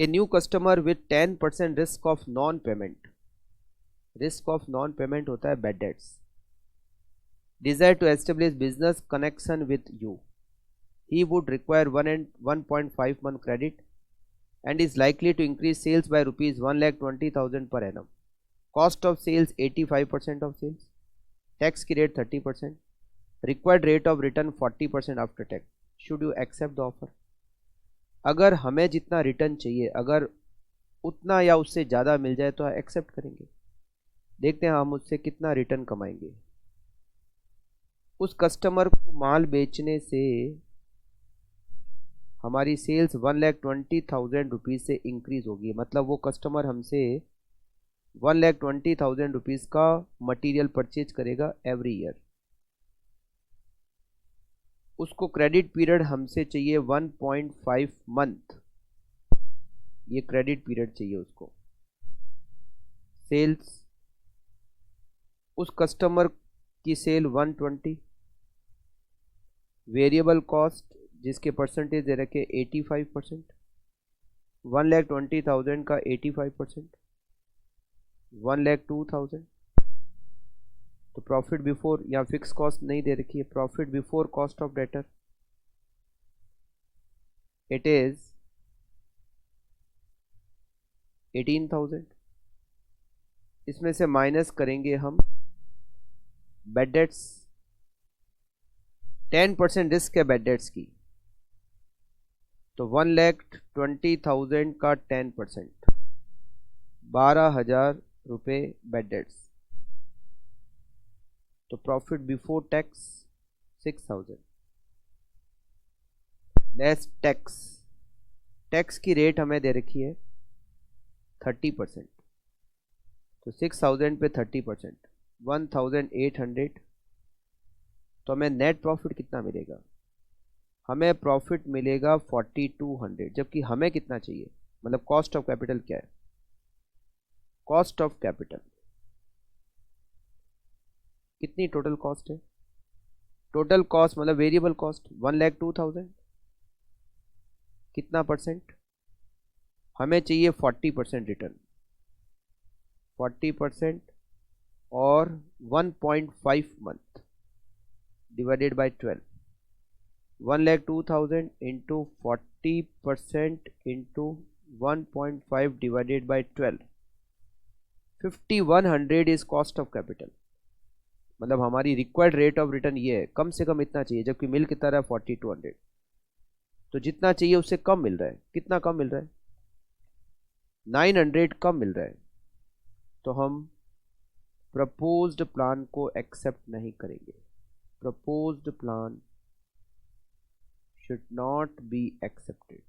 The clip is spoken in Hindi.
A new customer with 10% risk of non payment, risk of non payment होता है bad debts, desire to establish business connection with you, he would require 1.5 month credit and is likely to increase sales by rupees 1,20,000 per annum. Cost of sales 85% of sales, tax की rate 30%, required rate of return 40% after tax. Should you accept the offer? अगर हमें जितना रिटर्न चाहिए अगर उतना या उससे ज़्यादा मिल जाए तो एक्सेप्ट करेंगे। देखते हैं हम उससे कितना रिटर्न कमाएंगे। उस कस्टमर को माल बेचने से हमारी सेल्स 1,20,000 रुपीज़ से इंक्रीज होगी, मतलब वो कस्टमर हमसे 1,20,000 रुपीज़ का मटेरियल परचेज करेगा एवरी ईयर। उसको क्रेडिट पीरियड हमसे चाहिए 1.5 मंथ, ये क्रेडिट पीरियड चाहिए उसको। सेल्स, उस कस्टमर की सेल 120, वेरिएबल कॉस्ट जिसके परसेंटेज दे रखे 85%, 1,20,000 का 85%, 1,02,000। तो प्रॉफिट बिफोर, या फिक्स कॉस्ट नहीं दे रखी है, profit before cost of debtor it is 18,000। इसमें से माइनस करेंगे हम बैड डेट्स, 10% रिस्क है बैड डेट्स की, तो 1,20,000 का 10%, 12,000 रुपये बैड डेट्स। तो profit before tax 6,000 less tax. Tax की रेट हमें दे रखी है 30%, तो 6,000 पे 30%, 1,800। तो हमें नेट प्रॉफिट कितना मिलेगा? हमें प्रॉफिट मिलेगा 4,200, जबकि हमें कितना चाहिए, मतलब कॉस्ट ऑफ कैपिटल क्या है? कॉस्ट ऑफ कैपिटल कितनी टोटल कॉस्ट है? टोटल कॉस्ट मतलब वेरिएबल कॉस्ट 1,02,000, कितना परसेंट? हमें चाहिए 40% रिटर्न, 40% और 1.5 month divided by 12, 1,02,000 into 40% into 1.5 divided by 12, 5,100 is cost of capital. मतलब हमारी रिक्वायर्ड रेट ऑफ रिटर्न ये है, कम से कम इतना चाहिए, जबकि मिल कितना रहा है 4,200। तो जितना चाहिए उससे कम मिल रहा है। कितना कम मिल रहा है? 900 कम मिल रहा है। तो हम प्रपोज्ड प्लान को एक्सेप्ट नहीं करेंगे। Proposed plan should not be accepted।